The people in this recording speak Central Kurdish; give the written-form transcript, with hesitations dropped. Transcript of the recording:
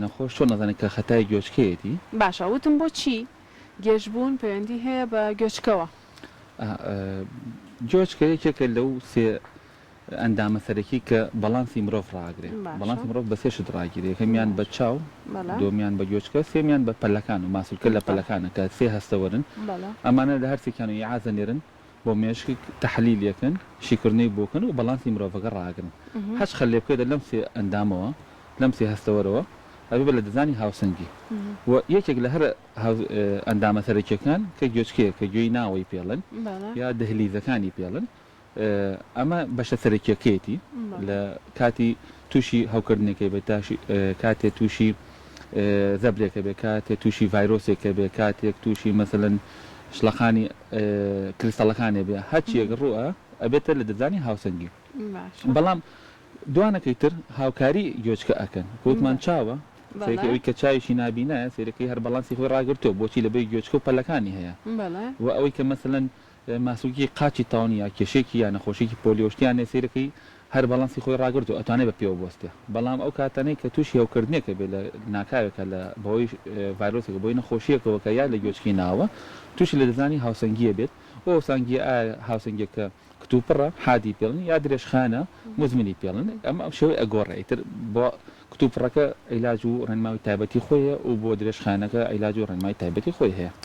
نەخۆش چۆن نەزانێت کە خەتای گوێچکەیەتی باشە وتم بۆ چی گێژبوون پەیوەندی هەیە بە گوێچکەوە گوێچکە یەکێکە لەو سێ ئەندامە سەرەکی کە بەڵانسی مرۆڤ ڕاگرێت بەڵانسی مرۆڤ بە سێشت ڕاگیرێت یەکەمیان بە چاو دومیان بە گوێچکە سێمیان بە پەلەکان و ماسوولکە لە پەلەکانە کە سێ هەستەوەرن ئەمانە لە هەرسێکیان و یعازە نێرن بۆ مێشکی تەحلیلیەکەن شیکردنەی بۆکەن و بەڵانسی مرۆڤەکە ڕاگرن هەش خەل لێ بکەیتە لەم سێ ئەندامەوە لەم سێ هەستەوەرەوە ئەبێ بە لە دەزانی هاوسەنگی و یەکێک لە هەر ئەندامە سەرەکیەکان کە گوێچکەیە کە گوێی ناوەی پێڵن یا دهلیزەکانی پێڵن ئەمە بەشە سەرەکیەکەیەتی لە کاتی تووشی هەوکردنێکی بە کاتێ تووشی زەبرێکە بێ کاتێ تووشی ڤایرۆسێکە بێ کاتێک تووشی مەسەلەن شلەخانی کریستەڵەکانێ بێ هەرچیەک ڕووە ئەبێتە لە دەزانی هاوسەنگی بەڵام دوانەکەی تر هاوکاری گوێچکە ئەکەن کۆتمان چاوە سێکەوەی کە چاویشی نابینایە سێرەکەی هەر بەڵانسی خۆی ڕاگرتووە بۆچی لەبەی گوێچکە و پەلەکانی هەیە و ئەوەی کە مەسەلەن ماسوولکی قاچی تاوانی یا کێشێکی یا نەخۆشیی پۆلیۆشتیانێ سێرەکەی هەر بەڵانسی خۆی ڕاگرتو ئەتوانێت بە پێوە بۆستێ بەڵام ئەو کاتانەی کە تووشی هەوکردنێکە بێ لە ناکاوێکە لە بەوەی ڤایرۆسێکە بۆی نەخۆشیەکەوە کە یا لە گوێچکی ناوە تووشی لە دەزانی هاوسەنگیە بێت بۆ هاوسەنگی هاوسەنگێکە کتوپڕە حادی پێڵن یا درێژخانە مزمنی پێڵن ئەمە ئەم شێوەی ئەگۆڕێ ئیتر بۆ کتوپڕەکە عیلاج و ڕێنماوی تایبەتی خۆیە و بۆ درێژخانەکە عیلاج و ڕێنمای تایبەتی خۆی هەیە